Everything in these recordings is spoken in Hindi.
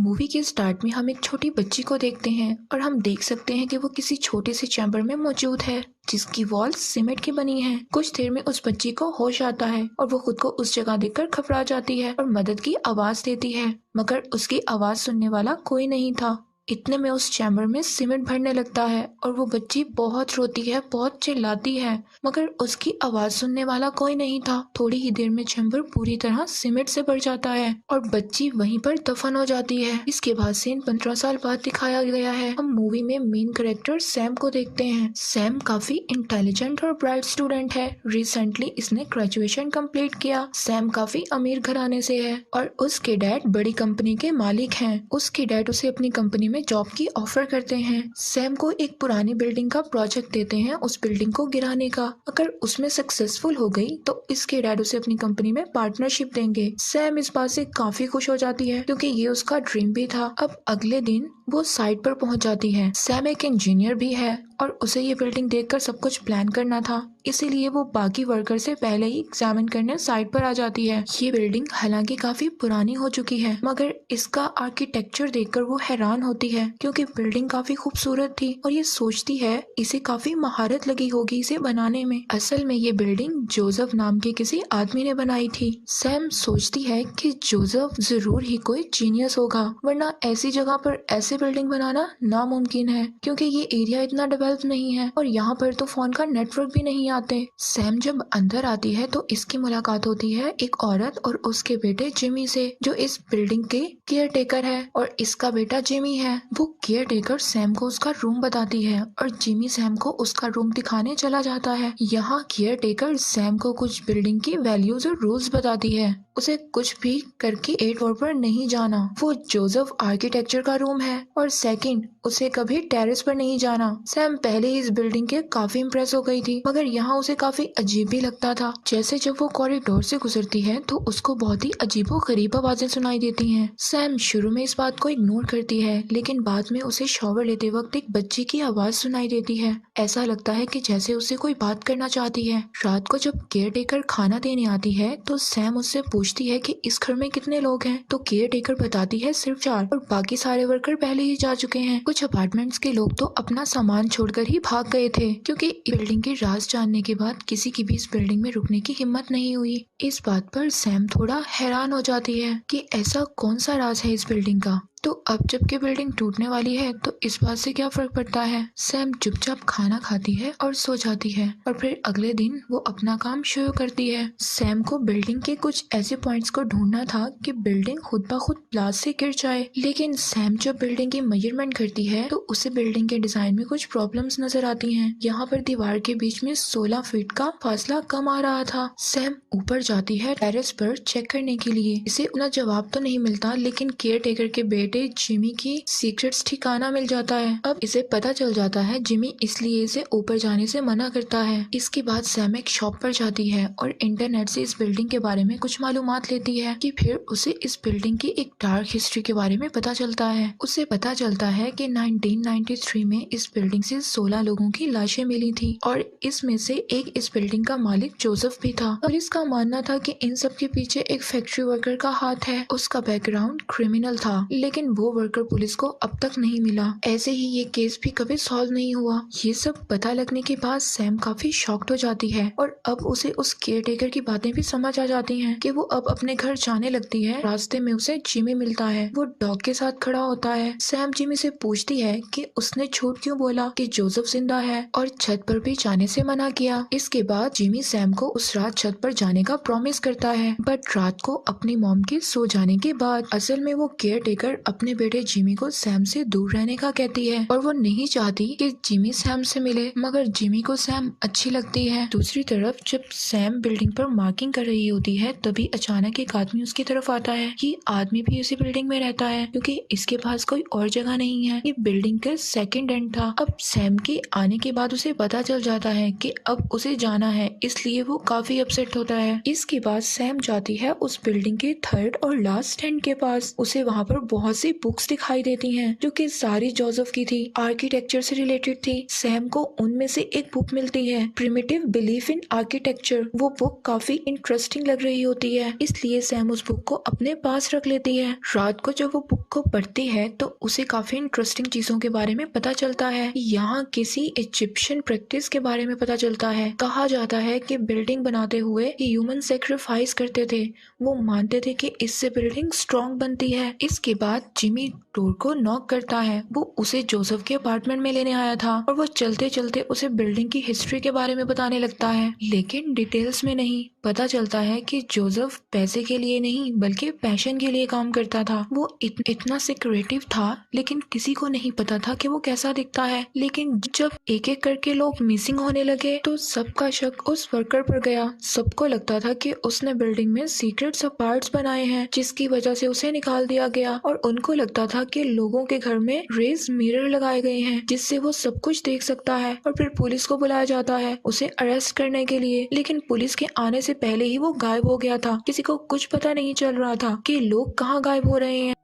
मूवी के स्टार्ट में हम एक छोटी बच्ची को देखते हैं और हम देख सकते हैं कि वो किसी छोटे से चैम्बर में मौजूद है जिसकी वॉल सीमेंट की बनी है। कुछ देर में उस बच्ची को होश आता है और वो खुद को उस जगह देखकर घबरा जाती है और मदद की आवाज देती है, मगर उसकी आवाज सुनने वाला कोई नहीं था। इतने में उस चैम्बर में सीमेंट भरने लगता है और वो बच्ची बहुत रोती है, बहुत चिल्लाती है, मगर उसकी आवाज सुनने वाला कोई नहीं था। थोड़ी ही देर में चैम्बर पूरी तरह सीमेंट से भर जाता है और बच्ची वहीं पर दफन हो जाती है। इसके बाद सीन 15 साल बाद दिखाया गया है। हम मूवी में मेन कैरेक्टर सैम को देखते हैं। सैम काफी इंटेलिजेंट और ब्राइट स्टूडेंट है। रिसेंटली इसने ग्रेजुएशन कंप्लीट किया। सैम काफी अमीर घराने से है और उसके डैड बड़ी कंपनी के मालिक हैं। उसके डैड उसे अपनी कंपनी में जॉब की ऑफर करते हैं। सैम को एक पुरानी बिल्डिंग का प्रोजेक्ट देते हैं उस बिल्डिंग को गिराने का। अगर उसमें सक्सेसफुल हो गई तो इसके डैड उसे अपनी कंपनी में पार्टनरशिप देंगे। सैम इस बात से काफी खुश हो जाती है क्योंकि ये उसका ड्रीम भी था। अब अगले दिन वो साइट पर पहुंच जाती है। सैम एक इंजीनियर भी है और उसे ये बिल्डिंग देखकर सब कुछ प्लान करना था, इसीलिए वो बाकी वर्कर से पहले ही एग्जामिन करने साइट पर आ जाती है। ये बिल्डिंग हालांकि काफी पुरानी हो चुकी है, मगर इसका आर्किटेक्चर देखकर वो हैरान होती है क्योंकि बिल्डिंग काफी खूबसूरत थी और ये सोचती है इसे काफी महारत लगी होगी इसे बनाने में। असल में ये बिल्डिंग जोसेफ नाम के किसी आदमी ने बनाई थी। सैम सोचती है कि जोसेफ जरूर ही कोई जीनियस होगा, वरना ऐसी जगह पर ऐसे बिल्डिंग बनाना नामुमकिन है क्योंकि ये एरिया इतना डेवलप नहीं है और यहाँ पर तो फोन का नेटवर्क भी नहीं आते। सैम जब अंदर आती है तो इसकी मुलाकात होती है एक औरत और उसके बेटे जिमी से, जो इस बिल्डिंग के केयर टेकर है और इसका बेटा जिमी है। वो केयर टेकर सैम को उसका रूम बताती है और जिमी सैम को उसका रूम दिखाने चला जाता है। यहाँ केयर टेकर सैम को कुछ बिल्डिंग की वैल्यूज और रूल्स बताती है। उसे कुछ भी करके 8 फ्लोर पर नहीं जाना, वो जोसेफ आर्किटेक्चर का रूम है, और सेकंड उसे कभी टेरेस पर नहीं जाना। सैम पहले ही इस बिल्डिंग के काफी इम्प्रेस हो गई थी, मगर यहाँ उसे काफी अजीब भी लगता था। जैसे जब वो कॉरिडोर से गुजरती है तो उसको बहुत ही अजीबो गरीब आवाजें सुनाई देती हैं। सैम शुरू में इस बात को इग्नोर करती है, लेकिन बाद में उसे शॉवर लेते वक्त एक बच्ची की आवाज सुनाई देती है। ऐसा लगता है कि जैसे उससे कोई बात करना चाहती है। रात को जब केयर टेकर खाना देने आती है तो सैम उससे पूछती है कि इस घर में कितने लोग हैं, तो केयर टेकर बताती है सिर्फ 4 और बाकी सारे वर्कर पहले ही जा चुके हैं। कुछ अपार्टमेंट्स के लोग तो अपना सामान छोड़कर ही भाग गए थे क्योंकि बिल्डिंग के राज जानने के बाद किसी की भी इस बिल्डिंग में रुकने की हिम्मत नहीं हुई। इस बात पर सैम थोड़ा हैरान हो जाती है कि ऐसा कौन सा राज है इस बिल्डिंग का। तो अब जबकि बिल्डिंग टूटने वाली है तो इस बात से क्या फर्क पड़ता है। सैम चुपचाप खाना खाती है और सो जाती है और फिर अगले दिन वो अपना काम शुरू करती है। सैम को बिल्डिंग के कुछ ऐसे पॉइंट्स को ढूंढना था कि बिल्डिंग खुद ब खुद प्लास से गिर जाए, लेकिन सैम जब बिल्डिंग की मेजरमेंट करती है तो उसे बिल्डिंग के डिजाइन में कुछ प्रॉब्लम्स नजर आती हैं। यहाँ पर दीवार के बीच में 16 फीट का फासला कम आ रहा था। सैम ऊपर जाती है टेरेस पर चेक करने के लिए। इसे उतना जवाब तो नहीं मिलता, लेकिन केयर टेकर के बेटे जिमी की सीक्रेट्स ठिकाना मिल जाता है। अब इसे पता चल जाता है जिमी इसलिए इसे ऊपर जाने से मना करता है। इसके बाद सैम एक शॉप पर जाती है और इंटरनेट से इस बिल्डिंग के बारे में कुछ मालूमात लेती है कि फिर उसे इस बिल्डिंग की एक डार्क हिस्ट्री के बारे में पता चलता है। उसे पता चलता है कि 1993 में इस बिल्डिंग से 16 लोगों की लाशें मिली थी और इसमें से एक इस बिल्डिंग का मालिक जोसेफ भी था और इसका मानना था कि इन सब के पीछे एक फैक्ट्री वर्कर का हाथ है। उसका बैकग्राउंड क्रिमिनल था, लेकिन वो वर्कर पुलिस को अब तक नहीं मिला। ऐसे ही ये केस भी कभी सॉल्व नहीं हुआ। ये सब पता लगने के बाद सैम काफी शॉक्ड हो जाती है और अब उसे उस केयर टेकर की बातें भी समझ आ जाती हैं कि वो अब अपने घर जाने लगती है। रास्ते में उसे जिमी मिलता है, वो डॉग के साथ खड़ा होता है। सैम जिमी से पूछती है कि उसने झूठ क्यों बोला कि जोसेफ जिंदा है और छत पर भी जाने से मना किया। इसके बाद जिमी सैम को उस रात छत पर जाने का प्रॉमिस करता है, बट रात को अपनी मॉम के सो जाने के बाद। असल में वो केयर टेकर अपने बेटे जिमी को सैम से दूर रहने का कहती है और वो नहीं चाहती कि जिमी सैम से मिले, मगर जिमी को सैम अच्छी लगती है। दूसरी तरफ जब सैम बिल्डिंग पर मार्किंग कर रही होती है तभी अचानक एक आदमी उसकी तरफ आता है। ये आदमी भी उसी बिल्डिंग में रहता है क्योंकि इसके पास कोई और जगह नहीं है। ये बिल्डिंग का सेकंड एंड था। अब सैम के आने के बाद उसे पता चल जाता है कि अब उसे जाना है, इसलिए वो काफी अपसेट होता है। इसके बाद सैम जाती है उस बिल्डिंग के थर्ड और लास्ट एंड के पास। उसे वहाँ पर बहुत सी बुक्स दिखाई देती हैं जो कि सारी जोसेफ की थी, आर्किटेक्चर से रिलेटेड थी। सैम को उनमें से एक बुक मिलती है, प्रिमिटिव बिलीफ इन आर्किटेक्चर। वो बुक काफी इंटरेस्टिंग लग रही होती है, इसलिए सैम उस बुक को अपने पास रख लेती है। रात को जब वो बुक को पढ़ती है तो उसे काफी इंटरेस्टिंग चीजों के बारे में पता चलता है। यहाँ किसी इजिप्शियन प्रैक्टिस के बारे में पता चलता है। कहा जाता है कि बिल्डिंग बनाते हुए ह्यूमन सेक्रीफाइस करते थे। वो मानते थे कि इससे बिल्डिंग स्ट्रॉन्ग बनती है। इसके बाद जिमी डोर को नॉक करता है। वो उसे जोसेफ के अपार्टमेंट में लेने आया था और वो चलते चलते उसे बिल्डिंग की हिस्ट्री के बारे में बताने लगता है, लेकिन डिटेल्स में नहीं। पता चलता है कि जोसेफ पैसे के लिए नहीं बल्कि पैशन के लिए काम करता था। वो इतना सिक्रेटिव था, लेकिन किसी को नहीं पता था कि वो कैसा दिखता है। लेकिन जब एक एक करके लोग मिसिंग होने लगे तो सबका शक उस वर्कर पर गया। सबको लगता था कि उसने बिल्डिंग में सीक्रेट पार्ट्स बनाए हैं, जिसकी वजह से उसे निकाल दिया गया। और उनको लगता था कि लोगों के घर में रेज मिरर लगाए गए हैं जिससे वो सब कुछ देख सकता है। और फिर पुलिस को बुलाया जाता है उसे अरेस्ट करने के लिए, लेकिन पुलिस के आने से पहले ही वो गायब हो गया था। किसी को कुछ पता नहीं चल रहा था कि लोग कहाँ गायब हो रहे हैं।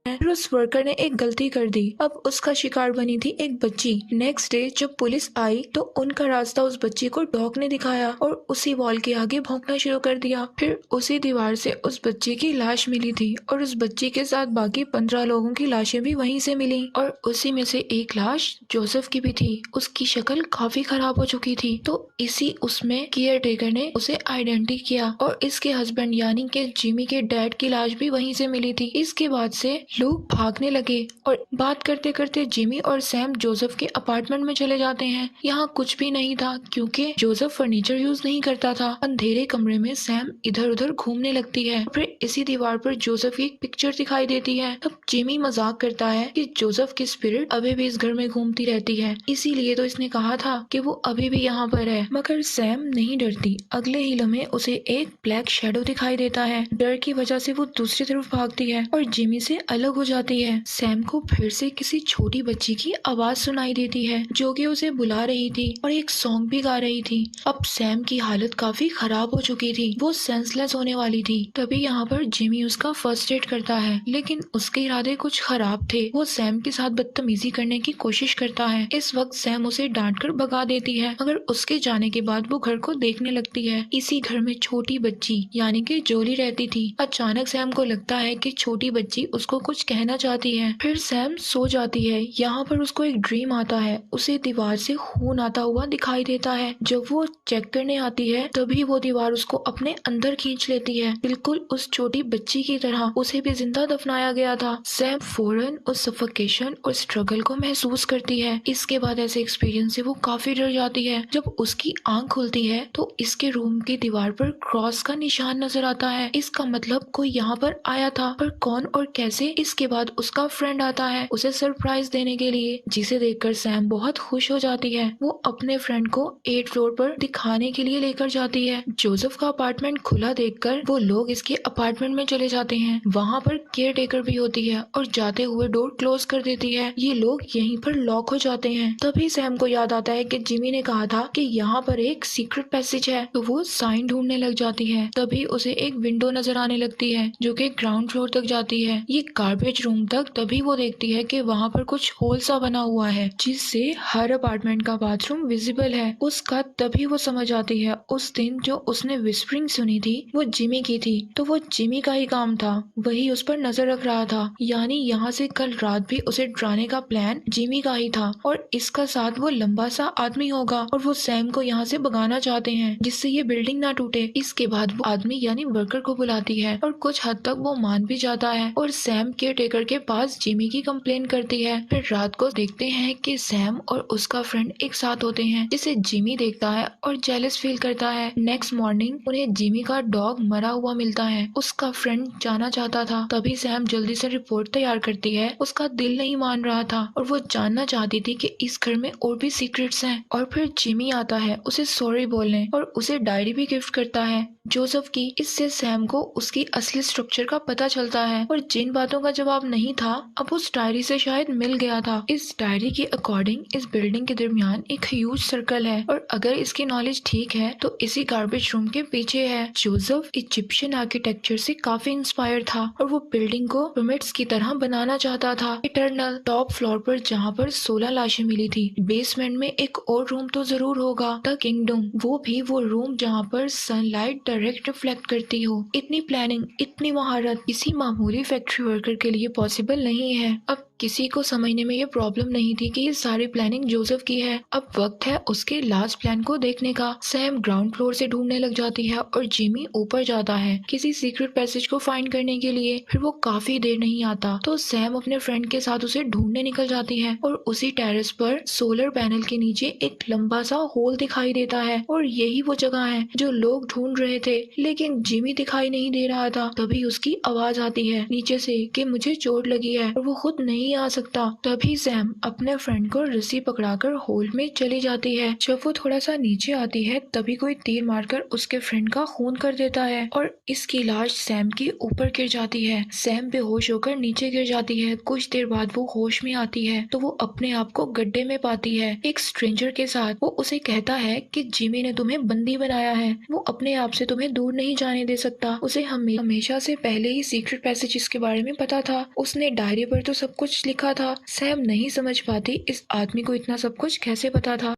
फिर उस वर्कर ने एक गलती कर दी। अब उसका शिकार बनी थी एक बच्ची। नेक्स्ट डे जब पुलिस आई तो उनका रास्ता उस बच्ची को डॉग ने दिखाया और उसी वॉल के आगे भौंकना शुरू कर दिया। फिर उसी दीवार से उस बच्ची की लाश मिली थी और उस बच्ची के साथ बाकी 15 लोगों की लाशें भी वहीं से मिली और उसी में से एक लाश जोसेफ की भी थी। उसकी शक्ल काफी खराब हो चुकी थी, तो इसी उसमें केयर टेकर ने उसे आइडेंटिटी किया और इसके हस्बैंड यानी कि जिमी के डैड की लाश भी वहीं से मिली थी। इसके बाद से लोग भागने लगे और बात करते करते जिमी और सैम जोसेफ के अपार्टमेंट में चले जाते हैं। यहाँ कुछ भी नहीं था क्योंकि जोसेफ फर्नीचर यूज नहीं करता था। अंधेरे कमरे में सैम इधर उधर घूमने लगती है। फिर इसी दीवार पर जोसेफ की एक पिक्चर दिखाई देती है। तब जिमी मजाक करता है कि जोसेफ की स्पिरिट अभी भी इस घर में घूमती रहती है, इसीलिए तो इसने कहा था कि वो अभी भी यहाँ पर है। मगर सैम नहीं डरती। अगले ही लम्हे उसे एक ब्लैक शैडो दिखाई देता है। डर की वजह से वो दूसरी तरफ भागती है और जिमी से अलग हो जाती है। सैम को फिर से किसी छोटी बच्ची की आवाज सुनाई देती है जो कि उसे बुला रही थी और एक सॉन्ग भी गा रही थी। अब सैम की हालत काफी खराब हो चुकी थी, वो सेंसलेस होने वाली थी। तभी यहाँ पर जिमी उसका फर्स्ट एड करता है, लेकिन उसके इरादे कुछ खराब थे। वो सैम के साथ बदतमीजी करने की कोशिश करता है। इस वक्त सैम उसे डांट कर भगा देती है, मगर उसके जाने के बाद वो घर को देखने लगती है। इसी घर में छोटी बच्ची यानी कि जोली रहती थी। अचानक सैम को लगता है कि छोटी बच्ची उसको कुछ कहना चाहती है। फिर सैम सो जाती है। यहाँ पर उसको एक ड्रीम आता है, उसे दीवार से खून आता हुआ दिखाई देता है। जब वो चेक करने आती है तभी वो दीवार उसको अपने अंदर खींच लेती है, बिल्कुल उस छोटी बच्ची की तरह। उसे भी जिंदा दफनाया गया था। सैम फौरन उस सफोकेशन और स्ट्रगल को महसूस करती है। इसके बाद ऐसे एक्सपीरियंस से वो काफी डर जाती है। जब उसकी आंख खुलती है तो इसके रूम की दीवार पर क्रॉस का निशान नजर आता है। इसका मतलब कोई यहाँ पर आया था, पर कौन और कैसे? इसके बाद उसका फ्रेंड आता है उसे सरप्राइज देने के लिए, जिसे देखकर सैम बहुत खुश हो जाती है। वो अपने फ्रेंड को 8th फ्लोर पर दिखाने के लिए लेकर जाती है। जोसेफ का अपार्टमेंट खुला देखकर वो लोग इसके अपार्टमेंट में चले जाते हैं। वहाँ पर केयर टेकर भी होती है और जाते हुए डोर क्लोज कर देती है। ये लोग यहीं पर लॉक हो जाते हैं। तभी सैम को याद आता है कि जिमी ने कहा था कि यहाँ पर एक सीक्रेट पैसेज है, तो वो साइन ढूंढने लग जाती है। तभी उसे एक विंडो नजर आने लगती है जो कि ग्राउंड फ्लोर तक जाती है, ये गार्बेज रूम तक। तभी वो देखती है कि वहाँ पर कुछ होल सा बना हुआ है जिससे हर अपार्टमेंट का बाथरूम विजिबल है उसका। तभी वो समझ आती है उस दिन जो उसने विस्परिंग सुनी थी वो जिमी की थी, तो वो जिमी का ही काम था, वही उस पर नजर रख रहा था। यानी यहाँ से कल रात भी उसे डराने का प्लान जिमी का ही था और इसका साथ वो लंबा सा आदमी होगा और वो सैम को यहाँ से भगाना चाहते हैं जिससे ये बिल्डिंग ना टूटे। इसके बाद वो आदमी यानी वर्कर को बुलाती है और कुछ हद तक वो मान भी जाता है और सैम केयर टेकर के पास जिमी की कंप्लेन करती है। फिर रात को देखते हैं कि सैम और उसका फ्रेंड एक साथ होते हैं, जिसे जिमी देखता है और जेलस फील करता है। नेक्स्ट मॉर्निंग उन्हें जिमी का डॉग मरा हुआ मिलता है। उसका फ्रेंड जाना चाहता था, तभी सैम जल्दी से रिपोर्ट तैयार करती है उसका दिल नहीं मान रहा था और वो जानना चाहती थी कि इस घर में और भी सीक्रेट्स हैं। और फिर जिमी आता है उसे सॉरी बोलने और उसे डायरी भी गिफ्ट करता है जोसेफ की। इससे सैम को उसकी असली स्ट्रक्चर का पता चलता है और जिन बातों का जवाब नहीं था अब उस डायरी से शायद मिल गया था। इस डायरी के अकॉर्डिंग इस बिल्डिंग के दरमियान एक ह्यूज सर्कल है और अगर इसकी नॉलेज ठीक है तो इसी गार्बेज रूम के पीछे है। जोसेफ इजिप्शियन आर्किटेक्चर से काफी इंस्पायर था और वो बिल्डिंग को पिरामिड्स की तरह बनाना चाहता था। इटर्नल टॉप फ्लोर पर जहाँ पर 16 लाशें मिली थी, बेसमेंट में एक और रूम तो जरूर होगा, द किंगडम, वो भी वो रूम जहाँ पर सनलाइट डायरेक्ट रिफ्लेक्ट करती हो। इतनी प्लानिंग, इतनी महारत किसी मामूली फैक्ट्री वर्कर के लिए पॉसिबल नहीं है। अब किसी को समझने में ये प्रॉब्लम नहीं थी कि ये सारी प्लानिंग जोसेफ की है। अब वक्त है उसके लास्ट प्लान को देखने का। सैम ग्राउंड फ्लोर से ढूंढने लग जाती है और जिमी ऊपर जाता है किसी सीक्रेट पैसेज को फाइंड करने के लिए। फिर वो काफी देर नहीं आता तो सैम अपने फ्रेंड के साथ उसे ढूंढने निकल जाती है और उसी टेरेस पर सोलर पैनल के नीचे एक लंबा सा होल दिखाई देता है और यही वो जगह है जो लोग ढूंढ रहे थे, लेकिन जिमी दिखाई नहीं दे रहा था। तभी उसकी आवाज आती है नीचे से कि मुझे चोट लगी है और वो खुद नहीं आ सकता। तभी सैम अपने फ्रेंड को रस्सी पकड़ाकर होल में चली जाती है। जब वो थोड़ा सा नीचे आती है तभी कोई तीर मारकर उसके फ्रेंड का खून कर देता है और इसकी लाश सैम के ऊपर गिर जाती है। सैम बेहोश होकर नीचे गिर जाती है। कुछ देर बाद वो होश में आती है तो वो अपने आप को गड्ढे में पाती है एक स्ट्रेंजर के साथ। वो उसे कहता है कि जिमी ने तुम्हें बंदी बनाया है, वो अपने आप से तुम्हें दूर नहीं जाने दे सकता। उसे हमेशा से पहले ही सीक्रेट पैसेजेस के बारे में पता था, उसने डायरी पर तो सब कुछ लिखा था। सैम नहीं समझ पाती इस आदमी को इतना सब कुछ कैसे पता था।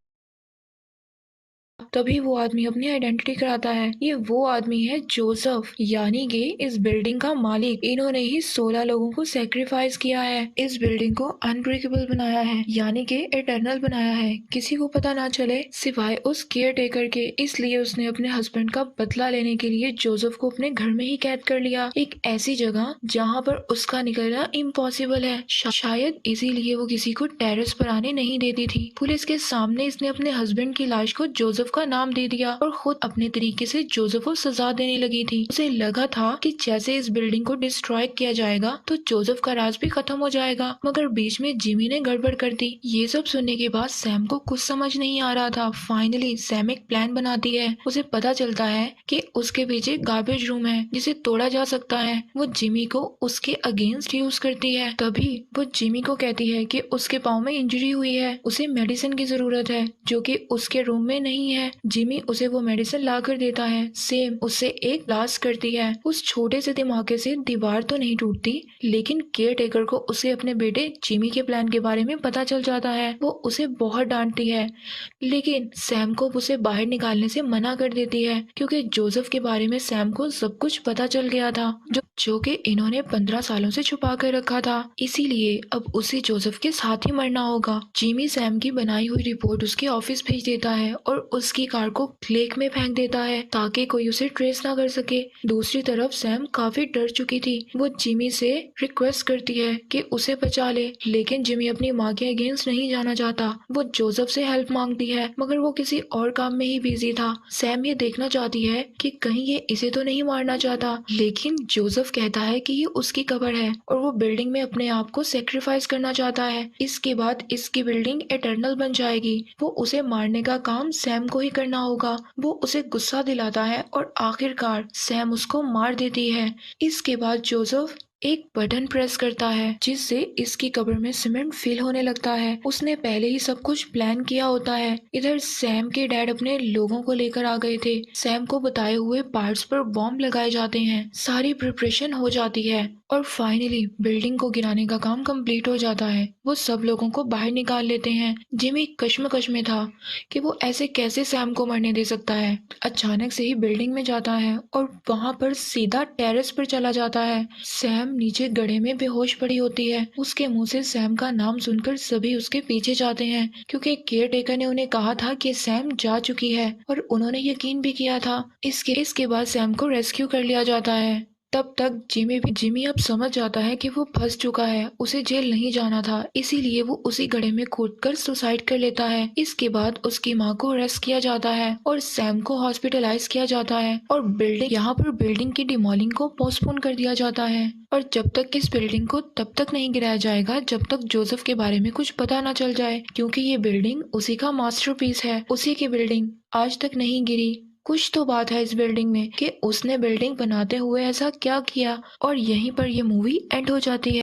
तभी वो आदमी अपनी आइडेंटिटी कराता है। ये वो आदमी है जोसेफ, यानी कि इस बिल्डिंग का मालिक। इन्होंने ही 16 लोगों को सेक्रीफाइस किया है, इस बिल्डिंग को अनब्रेकेबल बनाया है, यानी कि इटर्नल बनाया है, किसी को पता ना चले सिवाय उस केयर टेकर के। इसलिए उसने अपने हस्बैंड का बदला लेने के लिए जोसेफ को अपने घर में ही कैद कर लिया, एक ऐसी जगह जहाँ पर उसका निकलना इम्पॉसिबल है। शायद इसीलिए वो किसी को टेरेस पर आने नहीं देती थी। पुलिस के सामने इसने अपने हस्बैंड की लाश को जोसेफ का नाम दे दिया और खुद अपने तरीके से जोसेफ को सजा देने लगी थी। उसे लगा था कि जैसे इस बिल्डिंग को डिस्ट्रॉय किया जाएगा तो जोसेफ का राज भी खत्म हो जाएगा, मगर बीच में जिमी ने गड़बड़ कर दी। ये सब सुनने के बाद सैम को कुछ समझ नहीं आ रहा था। फाइनली सैम एक प्लान बनाती है। उसे पता चलता है कि उसके पीछे गार्बेज रूम है जिसे तोड़ा जा सकता है। वो जिमी को उसके अगेंस्ट यूज करती है। तभी वो जिमी को कहती है कि उसके पाँव में इंजरी हुई है, उसे मेडिसिन की जरूरत है जो कि उसके रूम में नहीं है। जिमी उसे वो मेडिसिन ला कर देता है। सेम उससे एक ब्लास्ट करती है। उस छोटे से धमाके से दीवार तो नहीं टूटती, लेकिन केयर टेकर को उसे अपने बेटे जिमी के प्लान के बारे में पता चल जाता है। वो उसे बहुत डांटती है, लेकिन सैम को उसे बाहर निकालने से मना कर देती है क्योंकि जोसेफ के बारे में सैम को सब कुछ पता चल गया था जो कि इन्होंने 15 सालों से छुपा कर रखा था। इसीलिए अब उसे जोसेफ के साथ ही मरना होगा। जिमी सैम की बनाई हुई रिपोर्ट उसके ऑफिस भेज देता है और उसकी कार को लेक में फेंक देता है ताकि कोई उसे ट्रेस ना कर सके। दूसरी तरफ सैम काफी डर चुकी थी। वो जिमी से रिक्वेस्ट करती है कि उसे बचा ले, लेकिन जिमी अपनी माँ के अगेंस्ट नहीं जाना चाहता। वो जोसेफ से हेल्प मांगती है मगर वो किसी और काम में ही बिजी था। सैम ये देखना चाहती है कि कहीं ये इसे तो नहीं मारना चाहता, लेकिन जोसेफ कहता है कि ये उसकी कब्र है और वो बिल्डिंग में अपने आप को सेक्रीफाइस करना चाहता है। इसके बाद इसकी बिल्डिंग इटर्नल बन जाएगी। वो उसे मारने का काम सैम को ही करना होगा। वो उसे गुस्सा दिलाता है और आखिरकार सैम उसको मार देती है। इसके बाद जोसेफ एक बटन प्रेस करता है जिससे इसकी कब्र में सीमेंट फिल होने लगता है। उसने पहले ही सब कुछ प्लान किया होता है। इधर सैम के डैड अपने लोगों को लेकर आ गए थे। सैम को बताए हुए पार्ट्स पर बॉम्ब लगाए जाते हैं। सारी प्रिपरेशन हो जाती है और फाइनली बिल्डिंग को गिराने का काम कंप्लीट हो जाता है। वो सब लोगों को बाहर निकाल लेते हैं। जिमी कश्मकश में था कि वो ऐसे कैसे सैम को मरने दे सकता है। अचानक से ही बिल्डिंग में जाता है और वहाँ पर सीधा टेरेस पर चला जाता है। सैम नीचे गड्ढे में बेहोश पड़ी होती है। उसके मुंह से सैम का नाम सुनकर सभी उसके पीछे जाते हैं क्योंकि केयर टेकर ने उन्हें कहा था कि सैम जा चुकी है और उन्होंने यकीन भी किया था। इसके बाद सैम को रेस्क्यू कर लिया जाता है। तब तक जिमी अब समझ जाता है कि वो फंस चुका है, उसे जेल नहीं जाना था, इसीलिए वो उसी गड्ढे में कूदकर सुसाइड कर लेता है। इसके बाद उसकी माँ को अरेस्ट किया जाता है और सैम को हॉस्पिटलाइज किया जाता है और बिल्डिंग की डिमोलिंग को पोस्टपोन कर दिया जाता है। और जब तक इस बिल्डिंग को तब तक नहीं गिराया जाएगा जब तक जोसेफ के बारे में कुछ पता ना चल जाए, क्योंकि ये बिल्डिंग उसी का मास्टरपीस है, उसी की बिल्डिंग आज तक नहीं गिरी। कुछ तो बात है इस बिल्डिंग में कि उसने बिल्डिंग बनाते हुए ऐसा क्या किया। और यहीं पर ये मूवी एंड हो जाती है।